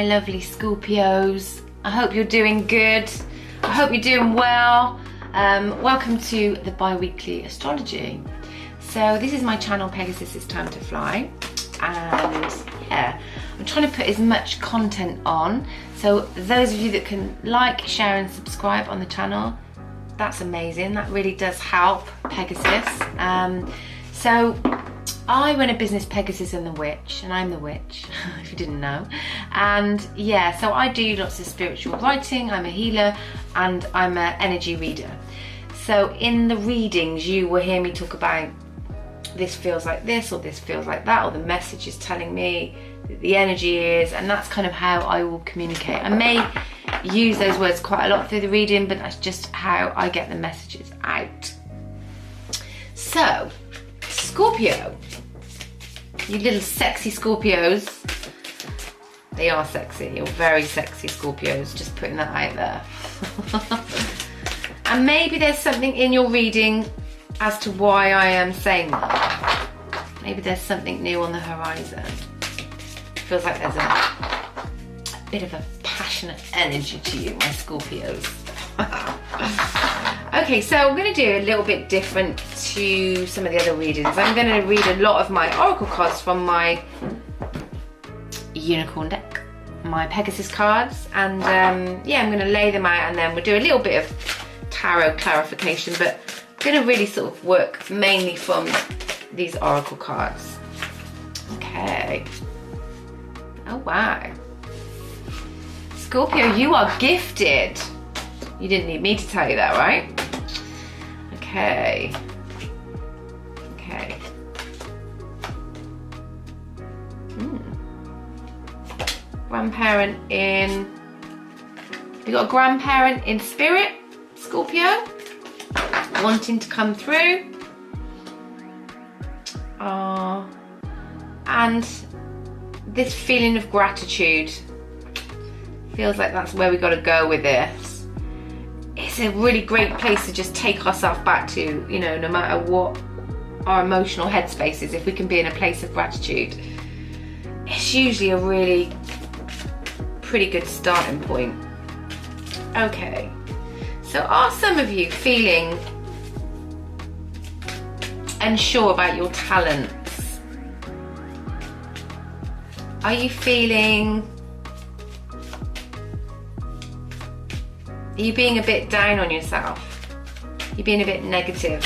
my lovely Scorpios. I hope you're doing good. I hope you're doing well. Welcome to the Bi Weekly Astrology. So this is my channel, Pegasus It's Time to Fly. And yeah, I'm trying to put as much content on. So those of you that can like, share and subscribe on the channel, that's amazing. That really does help Pegasus. So I run a business, Pegasus and the Witch, and I'm the witch, if you didn't know. And yeah, so I do lots of spiritual writing, I'm a healer, and I'm an energy reader. So in the readings, you will hear me talk about this feels like this, or this feels like that, or the message is telling me that the energy is, and that's kind of how I will communicate. I may use those words quite a lot through the reading, but that's just how I get the messages out. So, Scorpio. You little sexy Scorpios. They are sexy. You're very sexy Scorpios. Just putting that out there. And maybe there's something in your reading as to why I am saying that. Maybe there's something new on the horizon. Feels like there's a bit of a passionate energy to you, my Scorpios. Okay, so I'm going to do a little bit different to some of the other readings. I'm going to read a lot of my oracle cards from my unicorn deck, my Pegasus cards, and yeah, I'm going to lay them out, and then we'll do a little bit of tarot clarification, but I'm going to really sort of work mainly from these oracle cards. Okay. Oh wow. Scorpio, you are gifted. You didn't need me to tell you that, right? Okay. Okay. Grandparent in... You got a grandparent in spirit, Scorpio, wanting to come through. And this feeling of gratitude. Feels like that's where we got to go with this. It's a really great place to just take ourselves back to, you know, no matter what our emotional headspace is, if we can be in a place of gratitude, it's usually a really pretty good starting point. Okay, so are some of you feeling unsure about your talents? Are you feeling... Are you being a bit down on yourself? You're being a bit negative?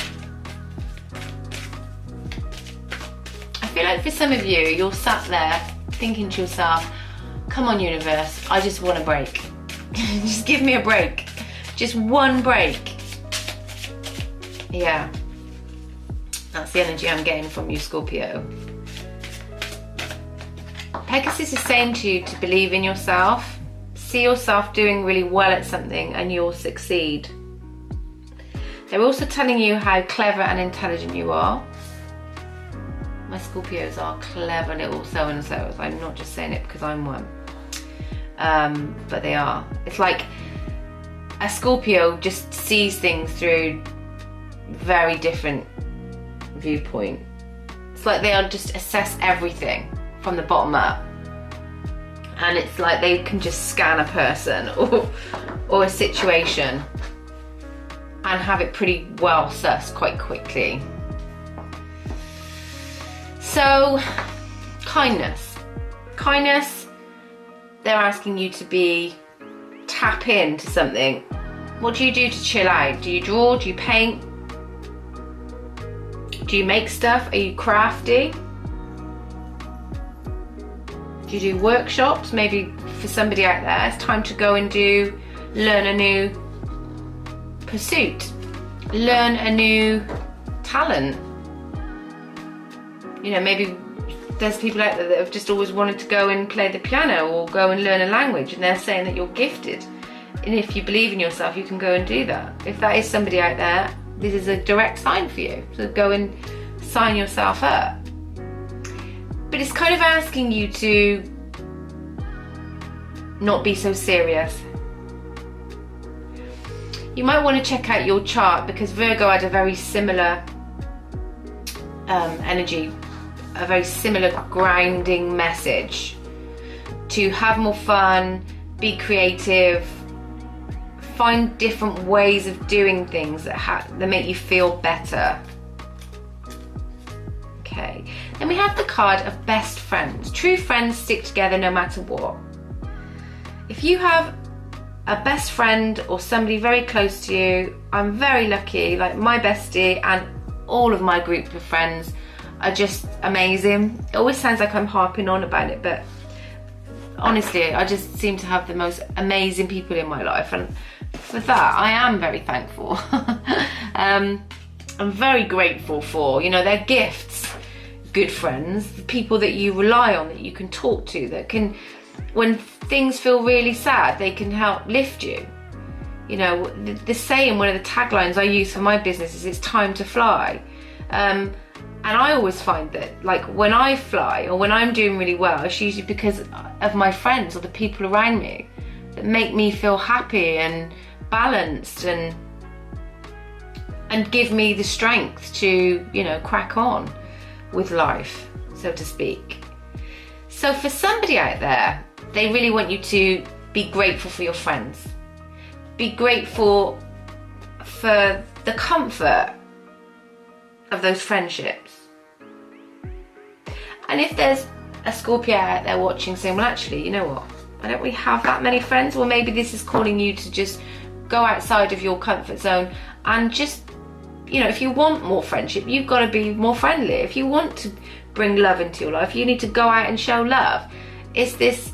I feel like for some of you, you're sat there thinking to yourself, come on universe, I just want a break. Just give me a break. Just one break. Yeah. That's the energy I'm getting from you, Scorpio. Pegasus is saying to you to believe in yourself. See yourself doing really well at something and you'll succeed. They're also telling you how clever and intelligent you are. My Scorpios are clever little so-and-sos. I'm not just saying it because I'm one. But they are. It's like a Scorpio just sees things through very different viewpoint. It's like they'll just assess everything from the bottom up. And it's like they can just scan a person or a situation and have it pretty well sussed quite quickly. So, kindness. Kindness, they're asking you to tap into something. What do you do to chill out? Do you draw? Do you paint? Do you make stuff? Are you crafty? Do you do workshops? Maybe for somebody out there, it's time to go and learn a new pursuit, learn a new talent. You know, maybe there's people out there that have just always wanted to go and play the piano or go and learn a language, and they're saying that you're gifted. And if you believe in yourself, you can go and do that. If that is somebody out there, this is a direct sign for you. So go and sign yourself up. But it's kind of asking you to not be so serious. You might want to check out your chart, because Virgo had a very similar energy, a very similar grounding message to have more fun, be creative, find different ways of doing things that make you feel better. Okay, then we have the card of best friends. True friends stick together no matter what. If you have a best friend or somebody very close to you, I'm very lucky. Like, my bestie and all of my group of friends are just amazing. It always sounds like I'm harping on about it, but honestly, I just seem to have the most amazing people in my life, and for that I am very thankful. I'm very grateful for, you know, their gifts. Good friends, the people that you rely on, that you can talk to, that can, when things feel really sad, they can help lift you. You know, the saying, one of the taglines I use for my business is, it's time to fly. And I always find that, like, when I fly or when I'm doing really well, it's usually because of my friends or the people around me that make me feel happy and balanced and give me the strength to, you know, crack on with life, so to speak. So for somebody out there, they really want you to be grateful for your friends. Be grateful for the comfort of those friendships. And if there's a Scorpio out there watching saying, well, actually, you know what, I don't really have that many friends, well, maybe this is calling you to just go outside of your comfort zone and just, you know, if you want more friendship, you've got to be more friendly. If you want to bring love into your life, you need to go out and show love. It's this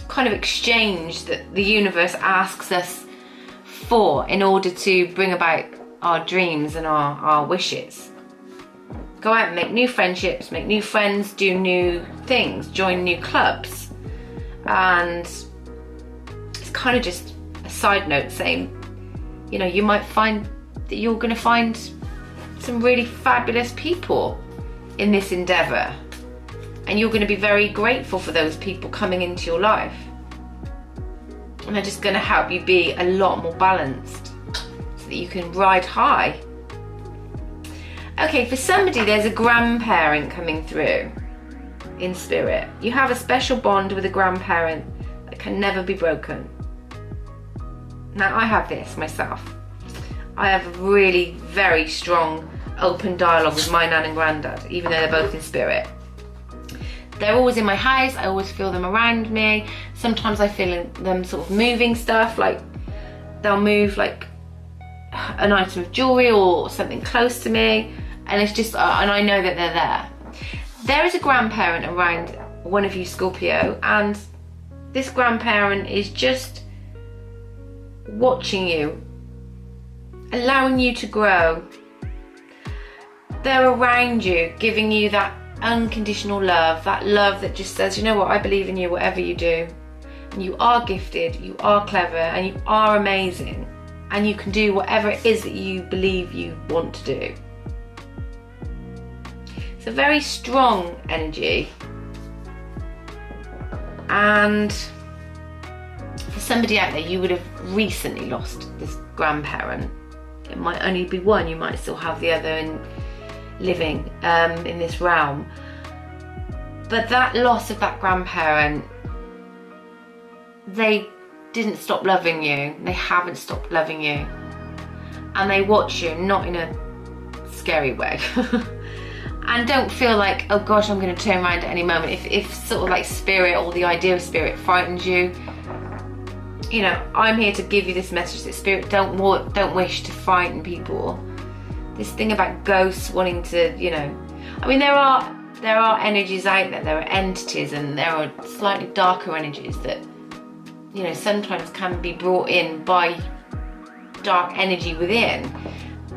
kind of exchange that the universe asks us for in order to bring about our dreams and our wishes. Go out and make new friendships, make new friends, do new things, join new clubs. And it's kind of just a side note saying, you know, you might find that you're going to find some really fabulous people in this endeavour, and you're going to be very grateful for those people coming into your life, and they're just going to help you be a lot more balanced so that you can ride high. Okay, for somebody, there's a grandparent coming through in spirit. You have a special bond with a grandparent that can never be broken. Now, I have this myself. I have a really very strong open dialogue with my nan and granddad, even though they're both in spirit. They're always in my house, I always feel them around me. Sometimes I feel them sort of moving stuff, like they'll move like an item of jewellery or something close to me, and it's just, and I know that they're there. There is a grandparent around one of you Scorpio, and this grandparent is just watching you, allowing you to grow. They're around you, giving you that unconditional love, that love that just says, you know what, I believe in you, whatever you do. And you are gifted, you are clever, and you are amazing, and you can do whatever it is that you believe you want to do. It's a very strong energy. And for somebody out there, you would have recently lost this grandparent. It might only be one, you might still have the other in living in this realm. But that loss of that grandparent, they didn't stop loving you, they haven't stopped loving you, and they watch you, not in a scary way. And don't feel like, oh gosh, I'm going to turn around at any moment. If sort of like spirit, or the idea of spirit, frightens you, you know, I'm here to give you this message that spirit don't wish to frighten people. This thing about ghosts wanting to, you know, I mean, there are energies out there, there are entities, and there are slightly darker energies that, you know, sometimes can be brought in by dark energy within.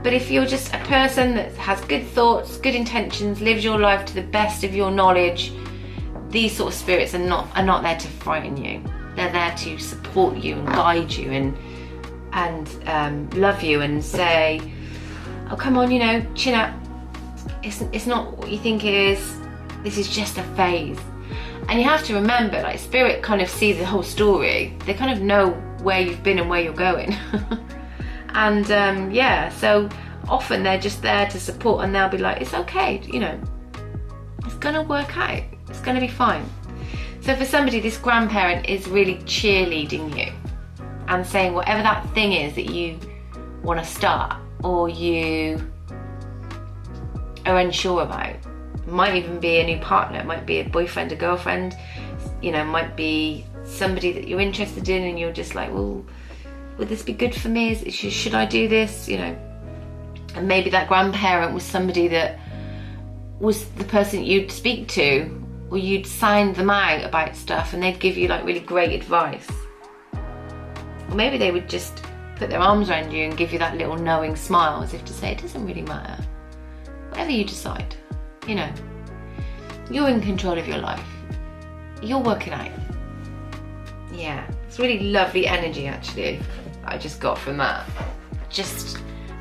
But if you're just a person that has good thoughts, good intentions, lives your life to the best of your knowledge, these sort of spirits are not there to frighten you. They're there to support you and guide you and love you and say, oh, come on, you know, chin up. It's not what you think it is. This is just a phase. And you have to remember, like, spirit kind of see the whole story. They kind of know where you've been and where you're going. And yeah, so often they're just there to support, and they'll be like, it's okay, you know, it's gonna work out. It's gonna be fine. So So for somebody, this grandparent is really cheerleading you and saying whatever that thing is that you want to start or you are unsure about. It might even be a new partner, it might be a boyfriend, a girlfriend, you know, might be somebody that you're interested in and you're just like, well, would this be good for me? Should I do this? You know, and maybe that grandparent was somebody that was the person you'd speak to, or you'd sign them out about stuff and they'd give you like really great advice. Or maybe they would just put their arms around you and give you that little knowing smile as if to say, it doesn't really matter. Whatever you decide, you know, you're in control of your life. You're working out. Yeah, it's really lovely energy actually I just got from that. Just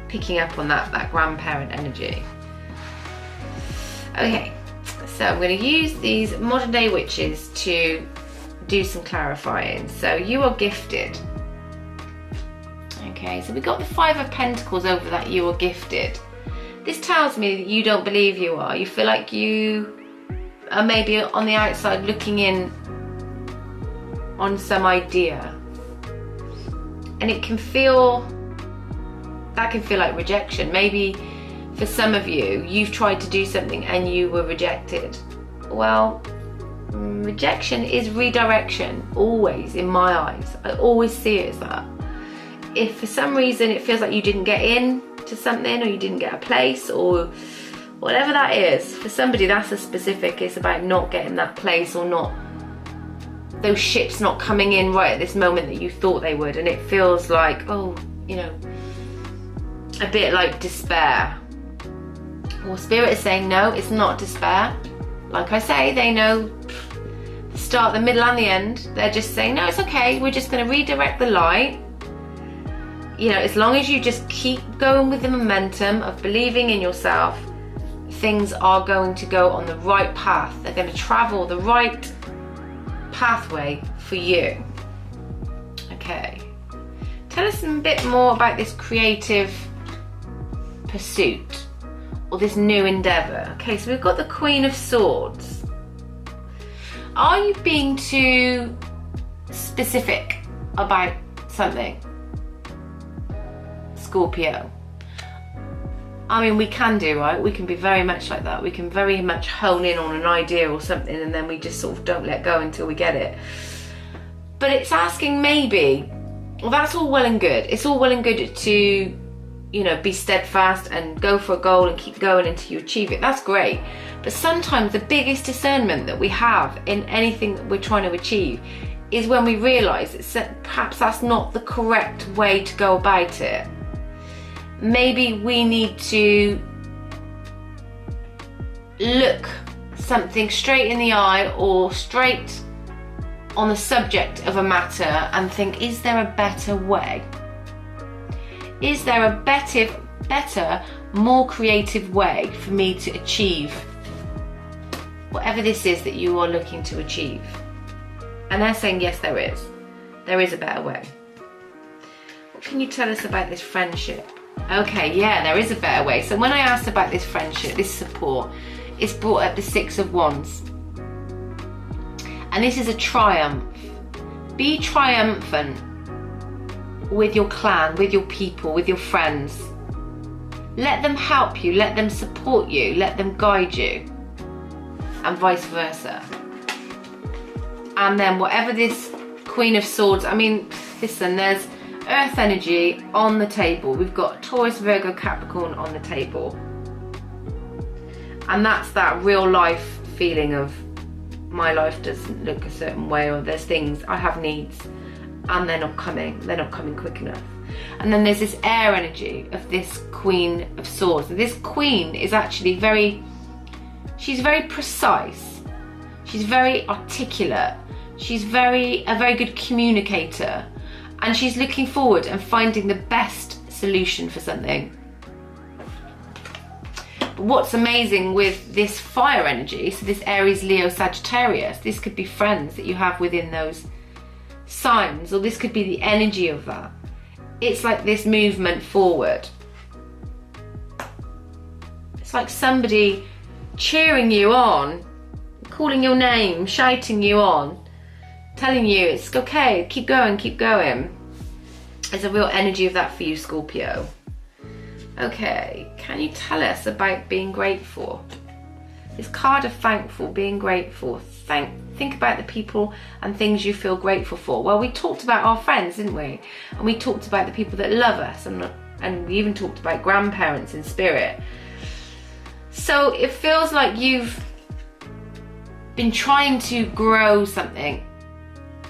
picking up on that grandparent energy. Okay, so I'm going to use these modern day witches to do some clarifying. So you are gifted. Okay, so we got the Five of Pentacles over that you are gifted. This tells me that you don't believe you are. You feel like you are maybe on the outside looking in on some idea. And it can feel, that can feel like rejection. Maybe for some of you, you've tried to do something and you were rejected. Well, rejection is redirection, always, in my eyes. I always see it as that. If for some reason it feels like you didn't get in to something, or you didn't get a place, or whatever that is, for somebody that's a specific, it's about not getting that place, or not, those ships not coming in right at this moment that you thought they would, and it feels like, oh, you know, a bit like despair. Well, Spirit is saying no, it's not despair. Like I say, they know the start, the middle and the end. They're just saying, no, it's okay, we're just going to redirect the light. You know, as long as you just keep going with the momentum of believing in yourself, things are going to go on the right path. They're going to travel the right pathway for you. Okay. Tell us a bit more about this creative pursuit or this new endeavor. Okay, so we've got the Queen of Swords. Are you being too specific about something, Scorpio? I mean, we can do, right? We can be very much like that. We can very much hone in on an idea or something and then we just sort of don't let go until we get it. But it's asking maybe, well, that's all well and good. It's all well and good to, you know, be steadfast and go for a goal and keep going until you achieve it. That's great. But sometimes the biggest discernment that we have in anything that we're trying to achieve is when we realise that perhaps that's not the correct way to go about it. Maybe we need to look something straight in the eye or straight on the subject of a matter and think, is there a better way? Is there a better, more creative way for me to achieve whatever this is that you are looking to achieve? And they're saying, yes, there is. There is a better way. What can you tell us about this friendship? Okay, yeah, there is a better way. So when I asked about this friendship, this support, it's brought up the Six of Wands. And this is a triumph. Be triumphant with your clan, with your people, with your friends. Let them help you, let them support you, let them guide you, and vice versa. And then whatever this Queen of Swords, I mean, listen, there's Earth energy on the table. We've got Taurus, Virgo, Capricorn on the table. And that's that real life feeling of my life doesn't look a certain way, or there's things, I have needs and they're not coming quick enough. And then there's this air energy of this Queen of Swords. This Queen is actually she's very precise. She's very articulate. She's a very good communicator. And she's looking forward and finding the best solution for something. But what's amazing with this fire energy, so this Aries, Leo, Sagittarius, this could be friends that you have within those signs, or this could be the energy of that. It's like this movement forward. It's like somebody cheering you on, calling your name, shouting you on, telling you it's okay, keep going, keep going. There's a real energy of that for you, Scorpio. Okay, can you tell us about being grateful? This card of thankful, being grateful. Think about the people and things you feel grateful for. Well, we talked about our friends, didn't we? And we talked about the people that love us, and we even talked about grandparents in spirit. So it feels like you've been trying to grow something.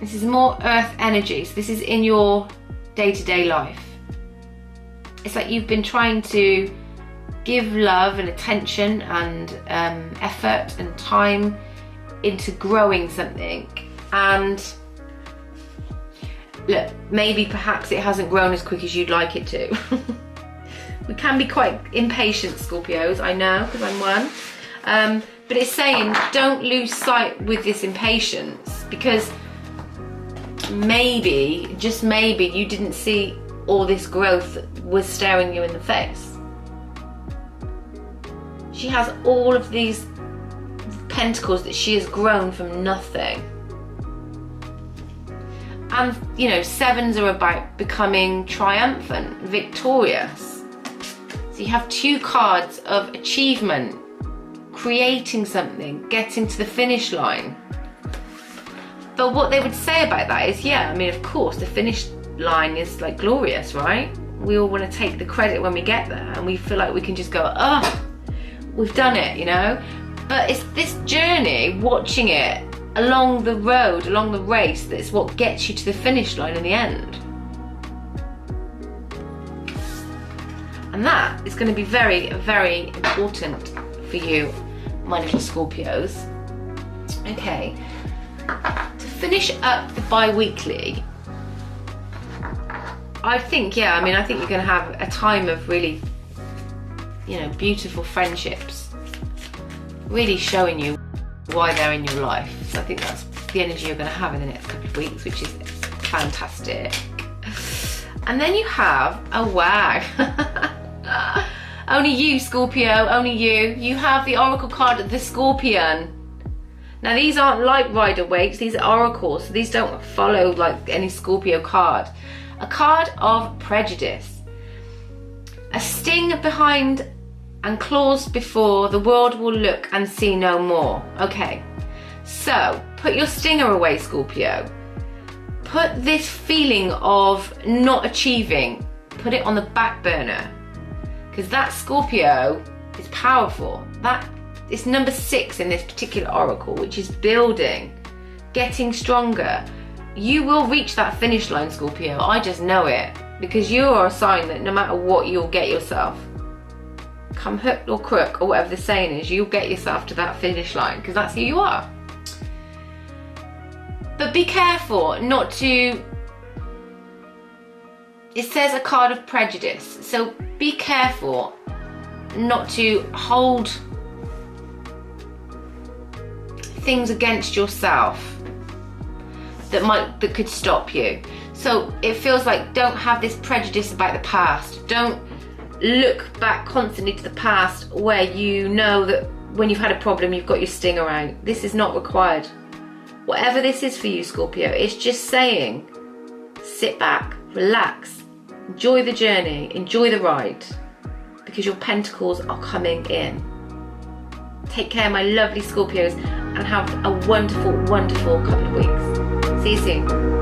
This is more earth energy, so this is in your day-to-day life. It's like you've been trying to give love and attention and effort and time into growing something, and look, maybe perhaps it hasn't grown as quick as you'd like it to. We can be quite impatient, Scorpios, I know, because I'm one. But it's saying don't lose sight with this impatience, because maybe, just maybe, you didn't see all this growth that was staring you in the face. She has all of these pentacles that she has grown from nothing. And, you know, sevens are about becoming triumphant, victorious. So you have two cards of achievement, creating something, getting to the finish line. But what they would say about that is, yeah, I mean, of course, the finish line is like glorious, right? We all want to take the credit when we get there, and we feel like we can just go, oh, we've done it, you know? But it's this journey, watching it along the road, along the race, that's what gets you to the finish line in the end. And that is going to be very, very important for you, my little Scorpios. Okay, to finish up the bi-weekly, I think, yeah, I mean, I think you're going to have a time of really, you know, beautiful friendships, really showing you why they're in your life. So I think that's the energy you're going to have in the next couple of weeks, which is fantastic. And then you have, oh wow, only you, Scorpio, only you. You have the Oracle card, the Scorpion. Now these aren't like Rider-Waite, these are oracles, so these don't follow like any Scorpio card. A card of prejudice. A sting behind and claws before, the world will look and see no more. Okay, so put your stinger away, Scorpio. Put this feeling of not achieving, put it on the back burner, because that Scorpio is powerful. That is number 6 in this particular oracle, which is building, getting stronger. You will reach that finish line, Scorpio. I just know it, because you are a sign that no matter what, you'll get yourself. Come hook or crook, or whatever the saying is, you'll get yourself to that finish line, because that's who you are. But be careful not to, it says a card of prejudice, so be careful not to hold things against yourself that could stop you. So it feels like, don't have this prejudice about the past. Don't look back constantly to the past where you know that when you've had a problem, you've got your stinger out. This is not required. Whatever this is for you, Scorpio, it's just saying, sit back, relax, enjoy the journey, enjoy the ride, because your pentacles are coming in. Take care, my lovely Scorpios, and have a wonderful, wonderful couple of weeks. See you soon.